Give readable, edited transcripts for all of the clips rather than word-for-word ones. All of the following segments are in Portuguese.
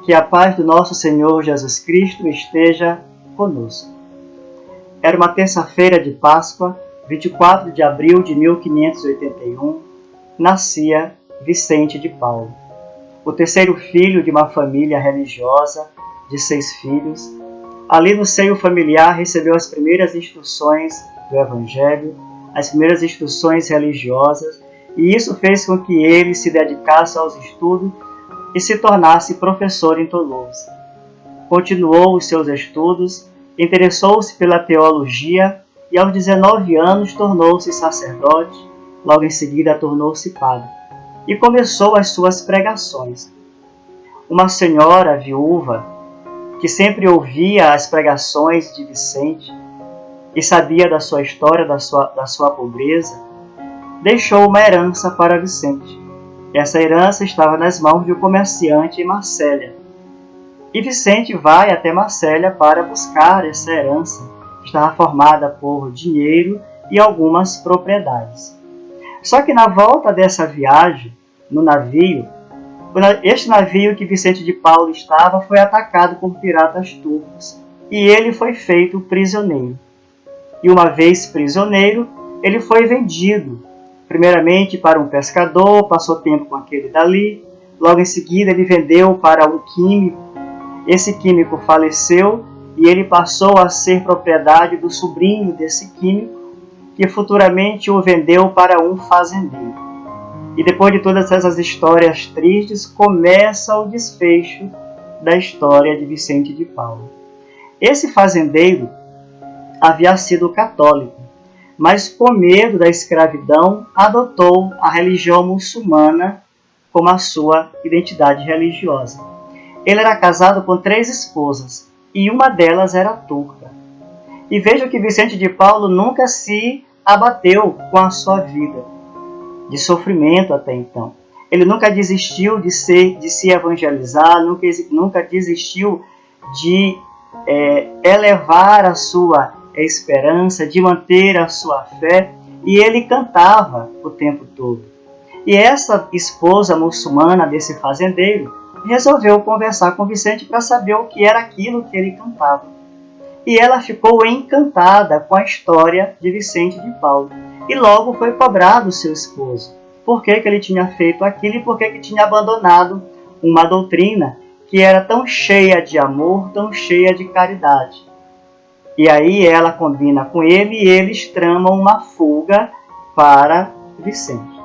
Que a paz do nosso Senhor Jesus Cristo esteja conosco. Era uma terça-feira de Páscoa, 24 de abril de 1581, nascia Vicente de Paulo, o terceiro filho de uma família religiosa de 6 filhos. Ali no seio familiar recebeu as primeiras instruções do Evangelho, as primeiras instruções religiosas, e isso fez com que ele se dedicasse aos estudos e se tornasse professor em Toulouse. Continuou os seus estudos, interessou-se pela teologia e aos 19 anos tornou-se sacerdote, logo em seguida tornou-se padre e começou as suas pregações. Uma senhora viúva, que sempre ouvia as pregações de Vicente e sabia da sua história, da sua pobreza, deixou uma herança para Vicente. Essa herança estava nas mãos de um comerciante em Marsella. E Vicente vai até Marsella para buscar essa herança, que estava formada por dinheiro e algumas propriedades. Só que na volta dessa viagem, no navio, este navio que Vicente de Paulo estava foi atacado por piratas turcos e ele foi feito prisioneiro. E uma vez prisioneiro, ele foi vendido primeiramente para um pescador, passou tempo com aquele dali, logo em seguida ele vendeu para um químico. Esse químico faleceu e ele passou a ser propriedade do sobrinho desse químico, que futuramente o vendeu para um fazendeiro. E depois de todas essas histórias tristes, começa o desfecho da história de Vicente de Paulo. Esse fazendeiro havia sido católico, mas com medo da escravidão, adotou a religião muçulmana como a sua identidade religiosa. Ele era casado com 3 esposas, e uma delas era turca. E veja que Vicente de Paulo nunca se abateu com a sua vida, de sofrimento até então. Ele nunca desistiu de se evangelizar, nunca desistiu de elevar a sua esperança, de manter a sua fé, e ele cantava o tempo todo. E essa esposa muçulmana desse fazendeiro resolveu conversar com Vicente para saber o que era aquilo que ele cantava. E ela ficou encantada com a história de Vicente de Paulo e logo foi cobrar do seu esposo por que ele tinha feito aquilo e por que tinha abandonado uma doutrina que era tão cheia de amor, tão cheia de caridade. E aí ela combina com ele e eles tramam uma fuga para Vicente.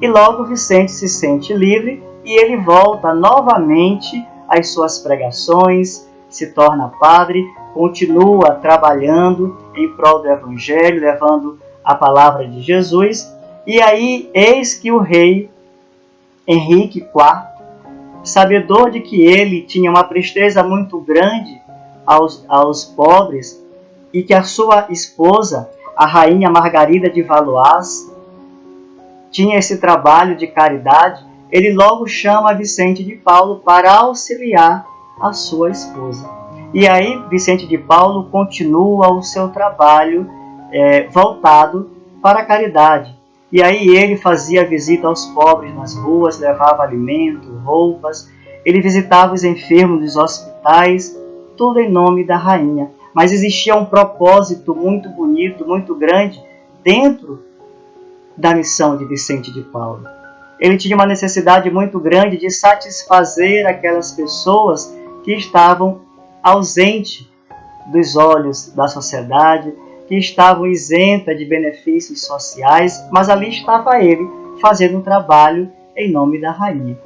E logo Vicente se sente livre e ele volta novamente às suas pregações, se torna padre, continua trabalhando em prol do Evangelho, levando a palavra de Jesus. E aí eis que o rei Henrique IV, sabedor de que ele tinha uma presteza muito grande aos pobres, e que a sua esposa, a rainha Margarida de Valois, tinha esse trabalho de caridade, ele logo chama Vicente de Paulo para auxiliar a sua esposa. E aí Vicente de Paulo continua o seu trabalho voltado para a caridade. E aí ele fazia visita aos pobres nas ruas, levava alimento, roupas, ele visitava os enfermos dos hospitais, tudo em nome da rainha. Mas existia um propósito muito bonito, muito grande, dentro da missão de Vicente de Paulo. Ele tinha uma necessidade muito grande de satisfazer aquelas pessoas que estavam ausentes dos olhos da sociedade, que estavam isentas de benefícios sociais, mas ali estava ele fazendo um trabalho em nome da rainha.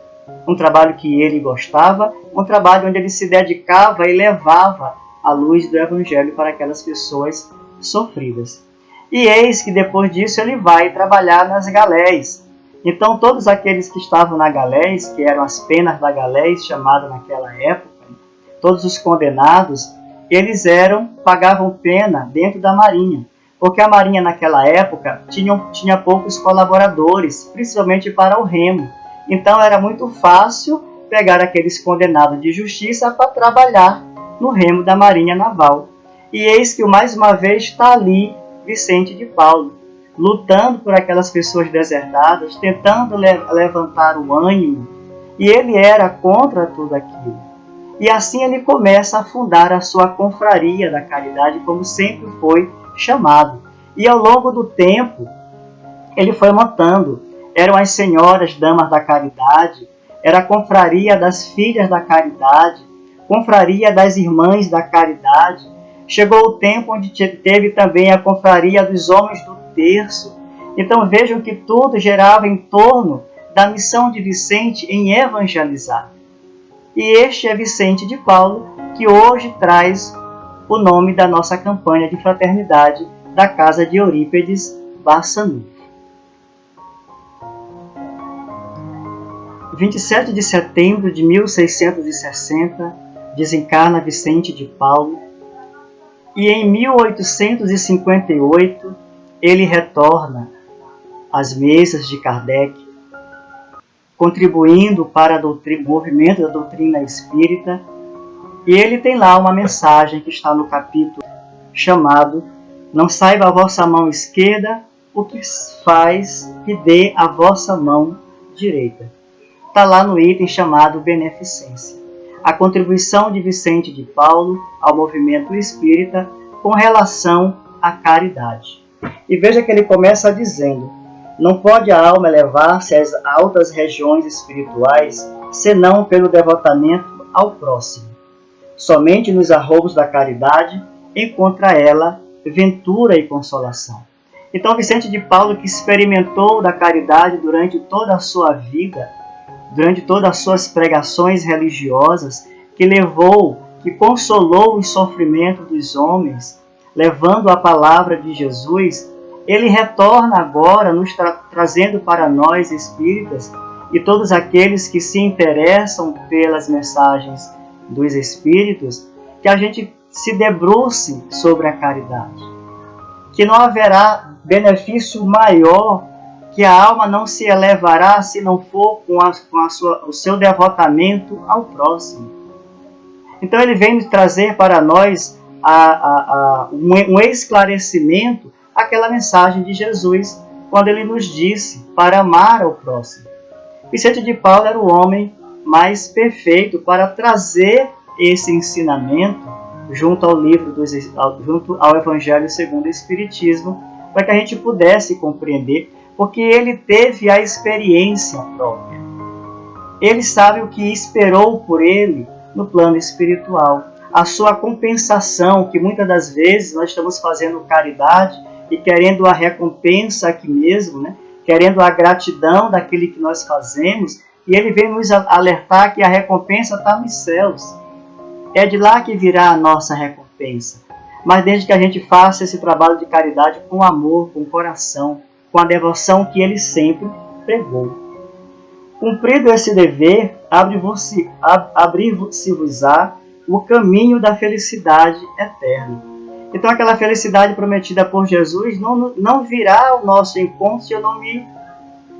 Um trabalho que ele gostava, um trabalho onde ele se dedicava e levava a luz do Evangelho para aquelas pessoas sofridas. E eis que depois disso ele vai trabalhar nas galés. Então todos aqueles que estavam na galés, que eram as penas da galés, chamada naquela época, todos os condenados, eles pagavam pena dentro da marinha. Porque a marinha naquela época tinha poucos colaboradores, principalmente para o remo. Então era muito fácil pegar aqueles condenados de justiça para trabalhar no remo da Marinha Naval. E eis que mais uma vez está ali Vicente de Paulo, lutando por aquelas pessoas deserdadas, tentando levantar o ânimo, e ele era contra tudo aquilo. E assim ele começa a fundar a sua confraria da caridade, como sempre foi chamado. E ao longo do tempo, ele foi montando. Eram as senhoras damas da caridade, era a confraria das filhas da caridade, confraria das irmãs da caridade. Chegou o tempo onde teve também a confraria dos homens do terço. Então vejam que tudo gerava em torno da missão de Vicente em evangelizar. E este é Vicente de Paulo, que hoje traz o nome da nossa campanha de fraternidade da casa de Eurípedes Barçanufo. 27 de setembro de 1660, desencarna Vicente de Paulo, e em 1858 ele retorna às mesas de Kardec, contribuindo para o movimento da doutrina espírita, e ele tem lá uma mensagem que está no capítulo chamado "Não saiba a vossa mão esquerda o que faz que dê a vossa mão direita". Está lá no item chamado Beneficência. A contribuição de Vicente de Paulo ao movimento espírita com relação à caridade. E veja que ele começa dizendo: não pode a alma elevar-se às altas regiões espirituais senão pelo devotamento ao próximo. Somente nos arroubos da caridade encontra ela ventura e consolação. Então Vicente de Paulo, que experimentou da caridade durante toda a sua vida, durante todas as suas pregações religiosas, que consolou o sofrimento dos homens, levando a palavra de Jesus, ele retorna agora nos trazendo para nós espíritas e todos aqueles que se interessam pelas mensagens dos espíritos, que a gente se debruce sobre a caridade. Que não haverá benefício maior, que a alma não se elevará se não for com o seu devotamento ao próximo. Então ele vem trazer para nós um esclarecimento àquela mensagem de Jesus, quando ele nos disse para amar ao próximo. Vicente de Paulo era o homem mais perfeito para trazer esse ensinamento junto ao Evangelho segundo o Espiritismo, para que a gente pudesse compreender, porque ele teve a experiência própria. Ele sabe o que esperou por ele no plano espiritual. A sua compensação, que muitas das vezes nós estamos fazendo caridade e querendo a recompensa aqui mesmo, né? Querendo a gratidão daquele que nós fazemos, e ele vem nos alertar que a recompensa está nos céus. É de lá que virá a nossa recompensa. Mas desde que a gente faça esse trabalho de caridade com amor, com coração, com a devoção que ele sempre pregou. Cumprido esse dever, abrir-se-vos-á o caminho da felicidade eterna. Então aquela felicidade prometida por Jesus não virá ao nosso encontro se eu não me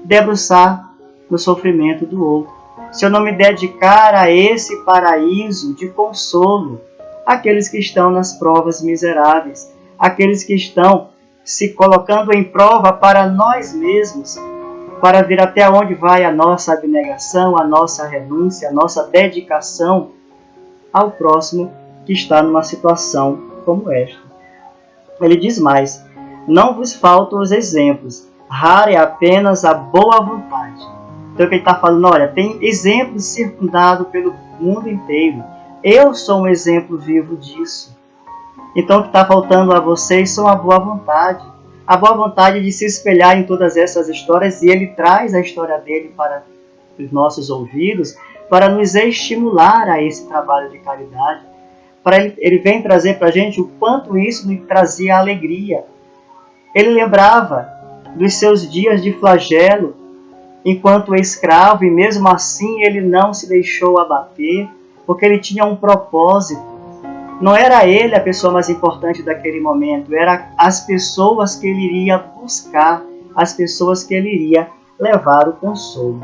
debruçar no sofrimento do outro. Se eu não me dedicar a esse paraíso de consolo, aqueles que estão nas provas miseráveis, aqueles que estão se colocando em prova para nós mesmos, para ver até onde vai a nossa abnegação, a nossa renúncia, a nossa dedicação ao próximo que está numa situação como esta. Ele diz mais: não vos faltam os exemplos, rara é apenas a boa vontade. Então ele está falando, olha, tem exemplos circundados pelo mundo inteiro. Eu sou um exemplo vivo disso. Então o que está faltando a vocês são a boa vontade. A boa vontade de se espelhar em todas essas histórias, e ele traz a história dele para os nossos ouvidos, para nos estimular a esse trabalho de caridade. Ele vem trazer para a gente o quanto isso lhe trazia alegria. Ele lembrava dos seus dias de flagelo, enquanto escravo, e mesmo assim ele não se deixou abater, porque ele tinha um propósito. Não era ele a pessoa mais importante daquele momento, eram as pessoas que ele iria buscar, as pessoas que ele iria levar o consolo.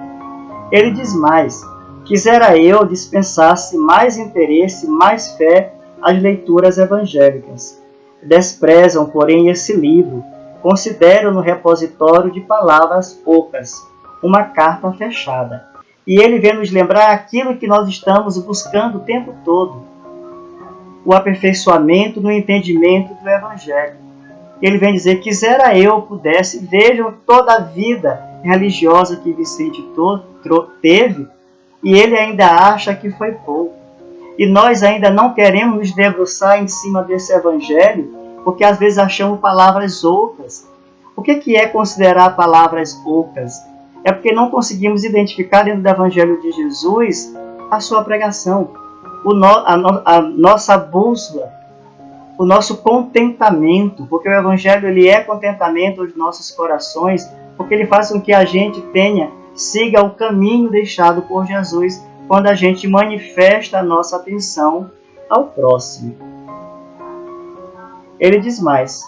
Ele diz mais: quisera eu dispensasse mais interesse, mais fé às leituras evangélicas. Desprezam, porém, esse livro, consideram no repositório de palavras ocas, uma carta fechada. E ele vem nos lembrar aquilo que nós estamos buscando o tempo todo. O aperfeiçoamento no entendimento do Evangelho. Ele vem dizer, quisera eu pudesse, vejam toda a vida religiosa que Vicente teve, e ele ainda acha que foi pouco. E nós ainda não queremos nos debruçar em cima desse Evangelho, porque às vezes achamos palavras ocas. O que é considerar palavras ocas? É porque não conseguimos identificar dentro do Evangelho de Jesus a sua pregação, a nossa bússola, o nosso contentamento, porque o Evangelho ele é contentamento dos nossos corações, porque ele faz com que a gente siga o caminho deixado por Jesus, quando a gente manifesta a nossa atenção ao próximo. Ele diz mais,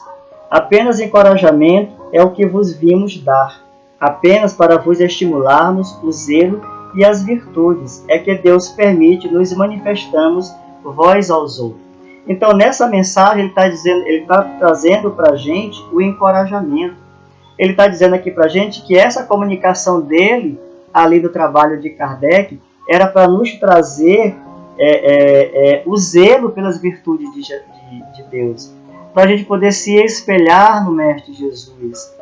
apenas encorajamento é o que vos vimos dar, apenas para vos estimularmos o zelo e as virtudes, é que Deus permite nos manifestamos vós aos outros. Então, nessa mensagem, ele está trazendo para a gente o encorajamento. Ele está dizendo aqui para a gente que essa comunicação dele, ali do trabalho de Kardec, era para nos trazer o zelo pelas virtudes de Deus, para a gente poder se espelhar no Mestre Jesus.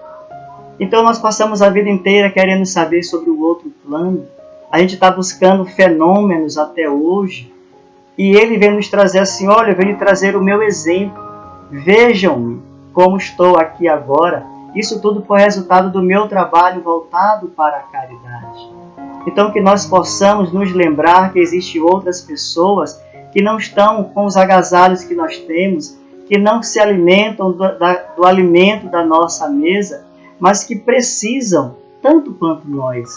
Então, nós passamos a vida inteira querendo saber sobre o outro plano. A gente está buscando fenômenos até hoje. E ele vem nos trazer assim, olha, eu venho trazer o meu exemplo. Vejam-me como estou aqui agora. Isso tudo foi resultado do meu trabalho voltado para a caridade. Então que nós possamos nos lembrar que existem outras pessoas que não estão com os agasalhos que nós temos, que não se alimentam do alimento da nossa mesa, mas que precisam tanto quanto nós.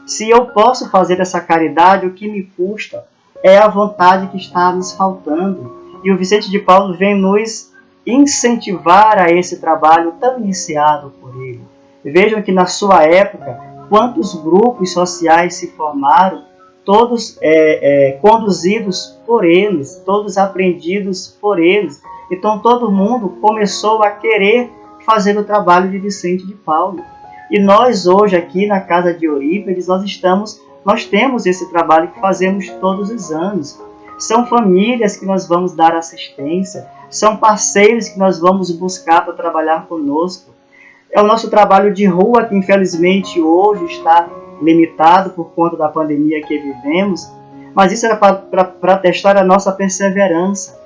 Se eu posso fazer essa caridade, o que me custa é a vontade que está nos faltando. E o Vicente de Paulo vem nos incentivar a esse trabalho tão iniciado por ele. Vejam que na sua época, quantos grupos sociais se formaram, todos conduzidos por eles, todos aprendidos por eles. Então todo mundo começou a querer fazer o trabalho de Vicente de Paulo. E nós hoje aqui na Casa de Eurípides, nós temos esse trabalho que fazemos todos os anos. São famílias que nós vamos dar assistência, são parceiros que nós vamos buscar para trabalhar conosco. É o nosso trabalho de rua que infelizmente hoje está limitado por conta da pandemia que vivemos, mas isso era para testar a nossa perseverança.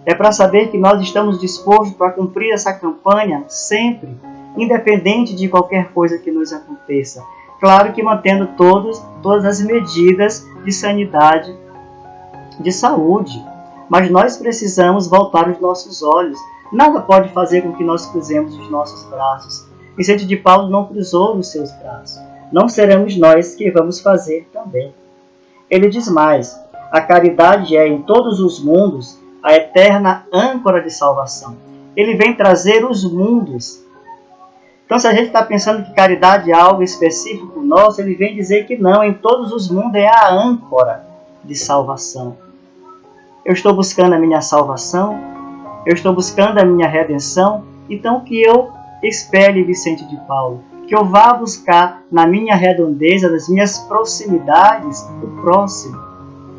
É para saber que nós estamos dispostos para cumprir essa campanha sempre, independente de qualquer coisa que nos aconteça. Claro que mantendo todas as medidas de sanidade, de saúde. Mas nós precisamos voltar os nossos olhos. Nada pode fazer com que nós cruzemos os nossos braços. Vicente de Paulo não cruzou os seus braços. Não seremos nós que vamos fazer também. Ele diz mais, a caridade é em todos os mundos a eterna âncora de salvação. Ele vem trazer os mundos. Então, se a gente está pensando que caridade é algo específico nosso, ele vem dizer que não, em todos os mundos é a âncora de salvação. Eu estou buscando a minha salvação, eu estou buscando a minha redenção, então que eu espelhe Vicente de Paulo, que eu vá buscar na minha redondeza, nas minhas proximidades, o próximo.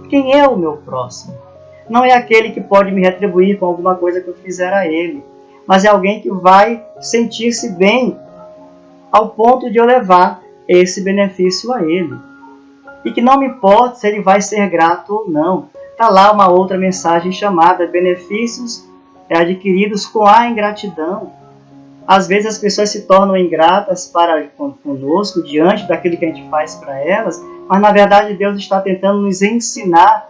Quem é o meu próximo? Não é aquele que pode me retribuir com alguma coisa que eu fizer a ele, mas é alguém que vai sentir-se bem ao ponto de eu levar esse benefício a ele. E que não me importa se ele vai ser grato ou não. Está lá uma outra mensagem chamada benefícios adquiridos com a ingratidão. Às vezes as pessoas se tornam ingratas para conosco, diante daquilo que a gente faz para elas, mas na verdade Deus está tentando nos ensinar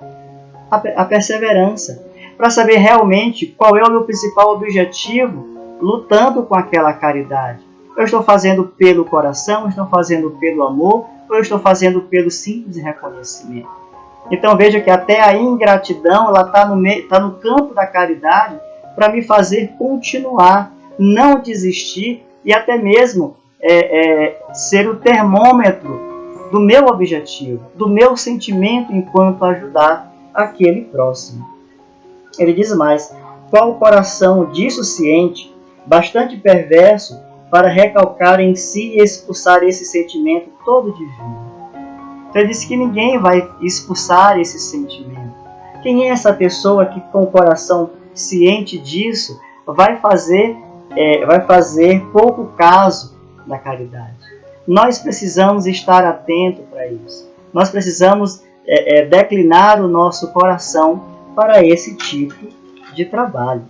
a perseverança, para saber realmente qual é o meu principal objetivo lutando com aquela caridade. Eu estou fazendo pelo coração, eu estou fazendo pelo amor, ou eu estou fazendo pelo simples reconhecimento. Então veja que até a ingratidão ela está no campo da caridade para me fazer continuar, não desistir e até mesmo ser o termômetro do meu objetivo, do meu sentimento enquanto ajudar aquele próximo. Ele diz mais, qual o coração dissociente, bastante perverso, para recalcar em si e expulsar esse sentimento todo divino. Então ele disse que ninguém vai expulsar esse sentimento. Quem é essa pessoa que, com o coração ciente disso, vai fazer pouco caso da caridade? Nós precisamos estar atentos para isso. Nós precisamos declinar o nosso coração para esse tipo de trabalho.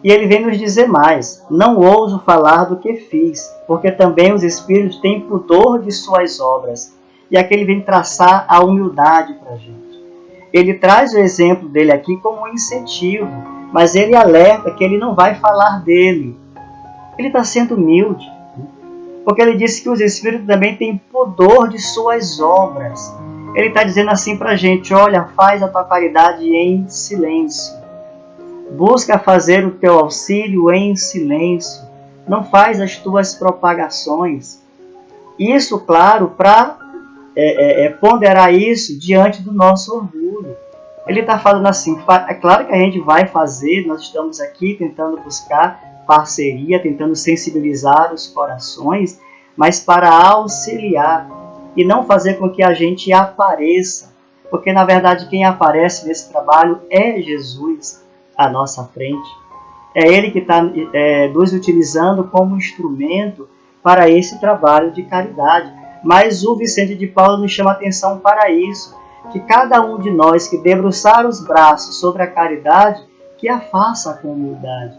E ele vem nos dizer mais: não ouso falar do que fiz, porque também os espíritos têm pudor de suas obras. E aqui ele vem traçar a humildade para a gente. Ele traz o exemplo dele aqui como um incentivo, mas ele alerta que ele não vai falar dele. Ele está sendo humilde, porque ele disse que os espíritos também têm pudor de suas obras. Ele está dizendo assim para a gente: olha, faz a tua caridade em silêncio. Busca fazer o teu auxílio em silêncio. Não faz as tuas propagações. Isso, claro, para ponderar isso diante do nosso orgulho. Ele está falando assim: é claro que a gente vai fazer, nós estamos aqui tentando buscar parceria, tentando sensibilizar os corações, mas para auxiliar e não fazer com que a gente apareça, porque na verdade quem aparece nesse trabalho é Jesus à nossa frente. É Ele que está nos utilizando como instrumento para esse trabalho de caridade. Mas o Vicente de Paulo nos chama a atenção para isso, que cada um de nós que debruçar os braços sobre a caridade, que a faça com humildade,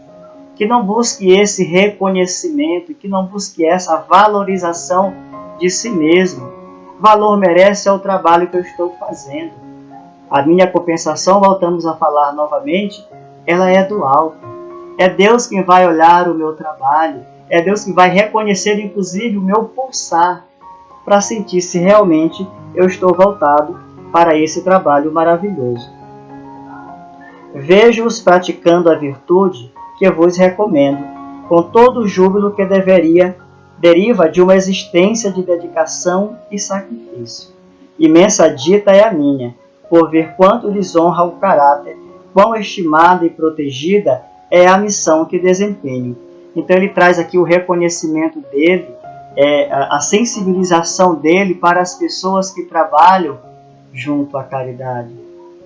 que não busque esse reconhecimento, que não busque essa valorização de si mesmo. Valor merece é o trabalho que eu estou fazendo. A minha compensação, voltamos a falar novamente, ela é do alto. É Deus quem vai olhar o meu trabalho, é Deus que vai reconhecer inclusive o meu pulsar, para sentir se realmente eu estou voltado para esse trabalho maravilhoso. Vejo-os praticando a virtude que eu vos recomendo, com todo o júbilo que deriva de uma existência de dedicação e sacrifício. Imensa dita é a minha, por ver quanto lhes honra o caráter, quão estimada e protegida é a missão que desempenho. Então ele traz aqui o reconhecimento dele, a sensibilização dele para as pessoas que trabalham junto à caridade.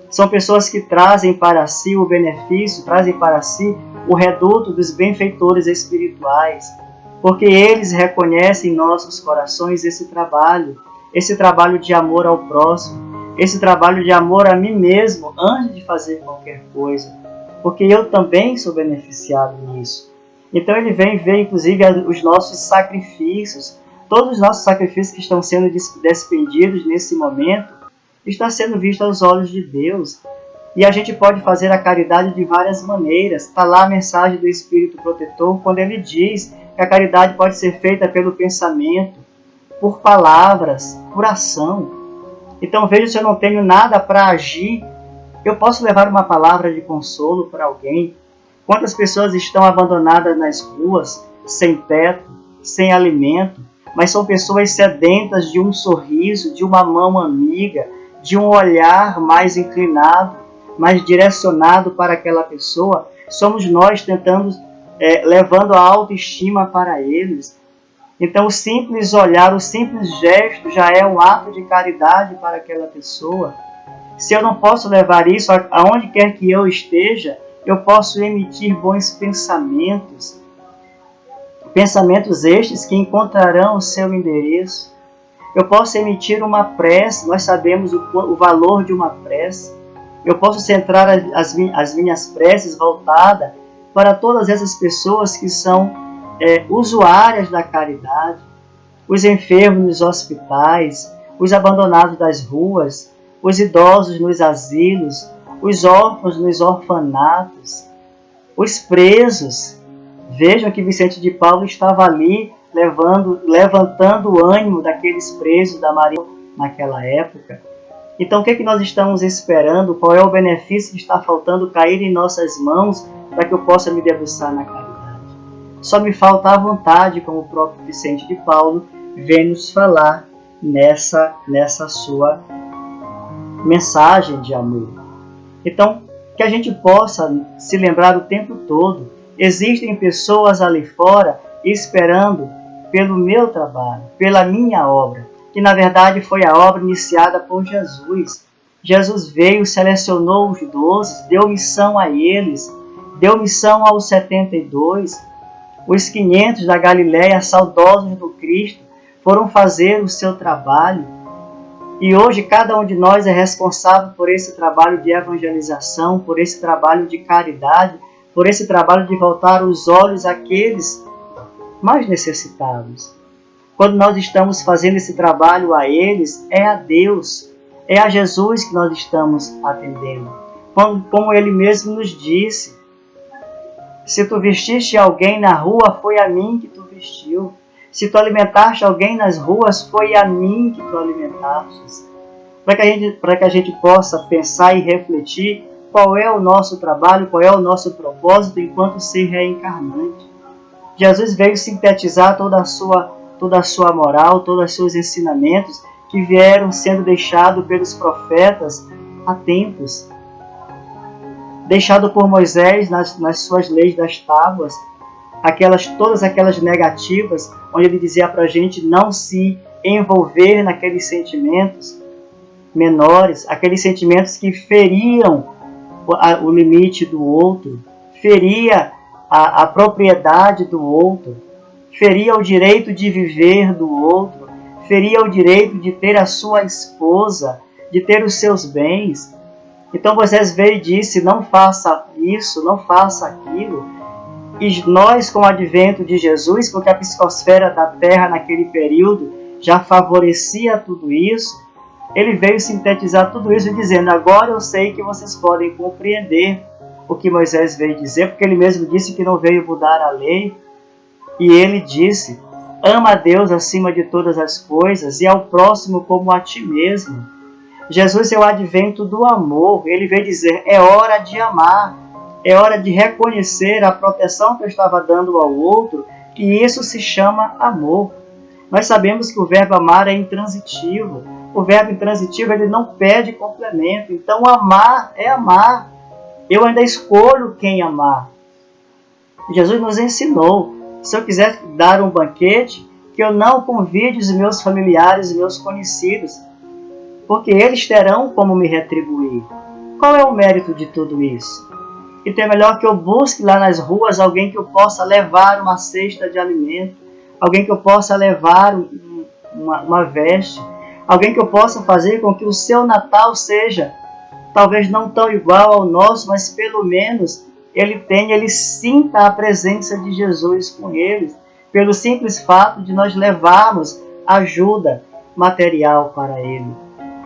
São pessoas que trazem para si o benefício, trazem para si o reduto dos benfeitores espirituais, porque eles reconhecem em nossos corações esse trabalho de amor ao próximo, esse trabalho de amor a mim mesmo antes de fazer qualquer coisa, porque eu também sou beneficiado nisso. Então ele vem ver inclusive os nossos sacrifícios, todos os nossos sacrifícios que estão sendo despendidos nesse momento, está sendo visto aos olhos de Deus. E a gente pode fazer a caridade de várias maneiras. Está lá a mensagem do Espírito Protetor, quando ele diz que a caridade pode ser feita pelo pensamento, por palavras, por ação. Então veja, se eu não tenho nada para agir, eu posso levar uma palavra de consolo para alguém. Quantas pessoas estão abandonadas nas ruas, sem teto, sem alimento, mas são pessoas sedentas de um sorriso, de uma mão amiga, de um olhar mais inclinado, mais direcionado para aquela pessoa. Somos nós tentando, levando a autoestima para eles. Então o simples olhar, o simples gesto já é um ato de caridade para aquela pessoa. Se eu não posso levar isso aonde quer que eu esteja, eu posso emitir bons pensamentos. Pensamentos estes que encontrarão o seu endereço. Eu posso emitir uma prece, nós sabemos o valor de uma prece. Eu posso centrar as minhas preces voltadas para todas essas pessoas que são usuárias da caridade, os enfermos nos hospitais, os abandonados das ruas, os idosos nos asilos, os órfãos nos orfanatos, os presos. Vejam que Vicente de Paulo estava ali levantando o ânimo daqueles presos da Maria naquela época. Então o que nós estamos esperando? Qual é o benefício que está faltando cair em nossas mãos para que eu possa me debruçar na caridade? Só me falta a vontade, como o próprio Vicente de Paulo vem nos falar nessa sua mensagem de amor. Então, que a gente possa se lembrar o tempo todo, existem pessoas ali fora esperando pelo meu trabalho, pela minha obra. que na verdade foi a obra iniciada por Jesus. Jesus veio, selecionou os 12, deu missão a eles, deu missão aos 72. Os 500 da Galiléia, saudosos do Cristo, foram fazer o seu trabalho. E hoje cada um de nós é responsável por esse trabalho de evangelização, por esse trabalho de caridade, por esse trabalho de voltar os olhos àqueles mais necessitados. Quando nós estamos fazendo esse trabalho a eles, é a Deus, é a Jesus que nós estamos atendendo. Como Ele mesmo nos disse, se tu vestiste alguém na rua, foi a mim que tu vestiu. Se tu alimentaste alguém nas ruas, foi a mim que tu alimentaste. Para que a gente possa pensar e refletir qual é o nosso trabalho, qual é o nosso propósito enquanto ser reencarnante. Jesus veio sintetizar toda a sua moral, todos os seus ensinamentos que vieram sendo deixados pelos profetas há tempos. Deixado por Moisés nas suas leis das tábuas, todas aquelas negativas, onde ele dizia para a gente não se envolver naqueles sentimentos menores, aqueles sentimentos que feriam o limite do outro, feria a propriedade do outro, feria o direito de viver do outro, feria o direito de ter a sua esposa, de ter os seus bens. Então Moisés veio e disse, não faça isso, não faça aquilo. E nós, com o advento de Jesus, porque a psicosfera da Terra naquele período já favorecia tudo isso, ele veio sintetizar tudo isso dizendo, agora eu sei que vocês podem compreender o que Moisés veio dizer, porque ele mesmo disse que não veio mudar a lei. E ele disse, ama a Deus acima de todas as coisas e ao próximo como a ti mesmo. Jesus é o advento do amor. Ele veio dizer, é hora de amar, é hora de reconhecer a proteção que eu estava dando ao outro, que isso se chama amor. Nós sabemos que o verbo amar é intransitivo. O verbo intransitivo ele não pede complemento. Então amar é amar. Eu ainda escolho quem amar. Jesus nos ensinou, se eu quiser dar um banquete, que eu não convide os meus familiares e meus conhecidos, porque eles terão como me retribuir. Qual é o mérito de tudo isso? Então é melhor que eu busque lá nas ruas alguém que eu possa levar uma cesta de alimento, alguém que eu possa levar uma veste, alguém que eu possa fazer com que o seu Natal seja, talvez não tão igual ao nosso, mas pelo menos ele sinta a presença de Jesus com eles, pelo simples fato de nós levarmos ajuda material para ele.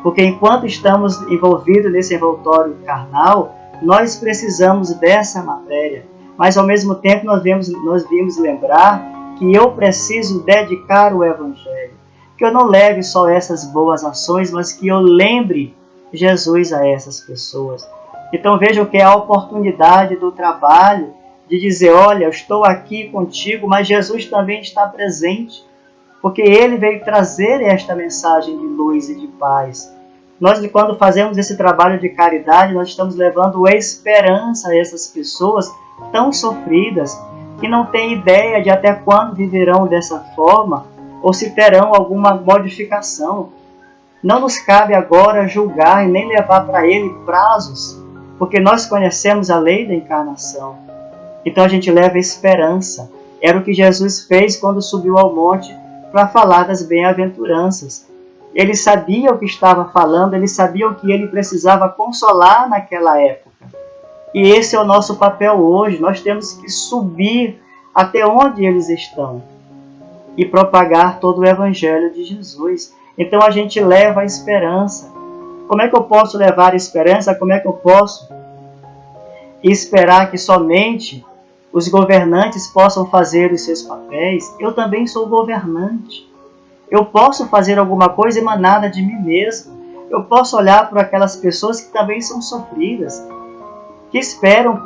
Porque enquanto estamos envolvidos nesse envoltório carnal, nós precisamos dessa matéria. Mas ao mesmo tempo nós vimos lembrar que eu preciso dedicar o Evangelho. Que eu não leve só essas boas ações, mas que eu lembre Jesus a essas pessoas. Então vejam que é a oportunidade do trabalho de dizer, olha, eu estou aqui contigo, mas Jesus também está presente. Porque Ele veio trazer esta mensagem de luz e de paz. Nós, quando fazemos esse trabalho de caridade, nós estamos levando esperança a essas pessoas tão sofridas, que não têm ideia de até quando viverão dessa forma, ou se terão alguma modificação. Não nos cabe agora julgar e nem levar para Ele prazos, porque nós conhecemos a lei da encarnação. Então a gente leva esperança. Era o que Jesus fez quando subiu ao monte para falar das bem-aventuranças. Ele sabia o que estava falando, ele sabia o que ele precisava consolar naquela época. E esse é o nosso papel hoje. Nós temos que subir até onde eles estão e propagar todo o Evangelho de Jesus. Então a gente leva a esperança. Como é que eu posso levar a esperança? Como é que eu posso esperar que somente os governantes possam fazer os seus papéis? Eu também sou governante. Eu posso fazer alguma coisa emanada de mim mesmo. Eu posso olhar para aquelas pessoas que também são sofridas, que esperam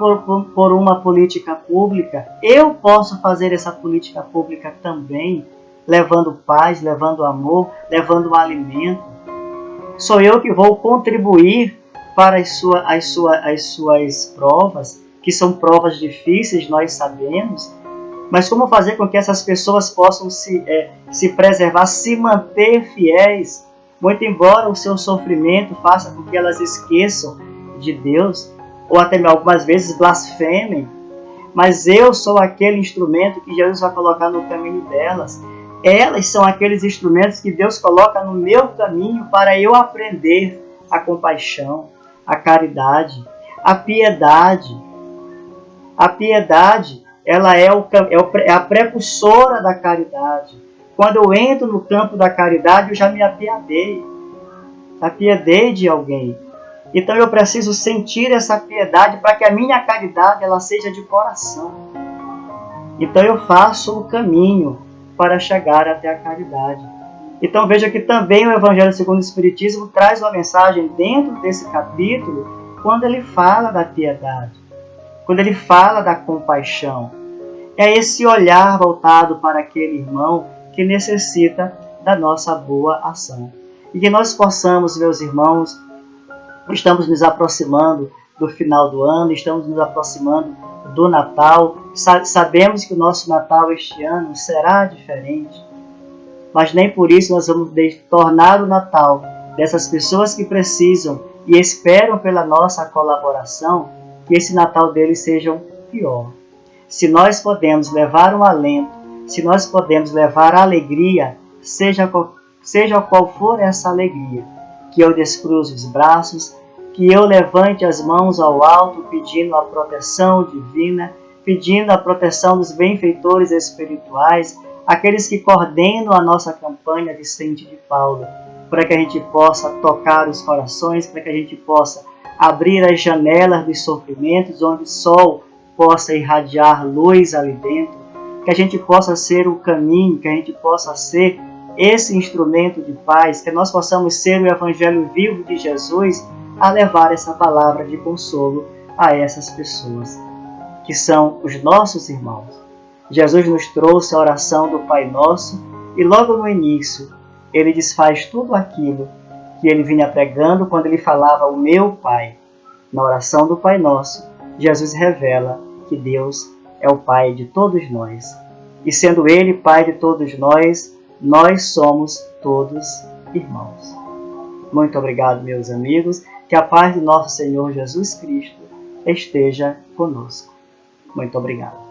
por uma política pública. Eu posso fazer essa política pública também, levando paz, levando amor, levando alimento. Sou eu que vou contribuir para as suas provas, que são provas difíceis, nós sabemos, mas como fazer com que essas pessoas possam se preservar, se manter fiéis, muito embora o seu sofrimento faça com que elas esqueçam de Deus, ou até algumas vezes blasfemem, mas eu sou aquele instrumento que Jesus vai colocar no caminho delas. Elas são aqueles instrumentos que Deus coloca no meu caminho para eu aprender a compaixão, a caridade, a piedade. A piedade, ela é a precursora da caridade. Quando eu entro no campo da caridade, eu já me apiedei de alguém. Então eu preciso sentir essa piedade para que a minha caridade ela seja de coração. Então eu faço o caminho para chegar até a caridade. Então veja que também o Evangelho segundo o Espiritismo traz uma mensagem dentro desse capítulo quando ele fala da piedade, quando ele fala da compaixão. É esse olhar voltado para aquele irmão que necessita da nossa boa ação. E que nós possamos, meus irmãos, estamos nos aproximando do final do ano, estamos nos aproximando do Natal. Sabemos que o nosso Natal este ano será diferente, mas nem por isso nós vamos tornar o Natal dessas pessoas que precisam e esperam pela nossa colaboração, que esse Natal deles seja pior. Se nós podemos levar um alento, se nós podemos levar alegria, seja qual for essa alegria, que eu descruze os braços, que eu levante as mãos ao alto pedindo a proteção divina, pedindo a proteção dos benfeitores espirituais, aqueles que coordenam a nossa campanha Vicente de Paula, para que a gente possa tocar os corações, para que a gente possa abrir as janelas dos sofrimentos, onde o sol possa irradiar luz ali dentro, que a gente possa ser o caminho, que a gente possa ser esse instrumento de paz, que nós possamos ser o Evangelho vivo de Jesus a levar essa palavra de consolo a essas pessoas, que são os nossos irmãos. Jesus nos trouxe a oração do Pai Nosso e logo no início ele desfaz tudo aquilo que ele vinha pregando quando ele falava o meu Pai. Na oração do Pai Nosso, Jesus revela que Deus é o Pai de todos nós. E sendo Ele Pai de todos nós, nós somos todos irmãos. Muito obrigado, meus amigos. Que a paz de nosso Senhor Jesus Cristo esteja conosco. Muito obrigado.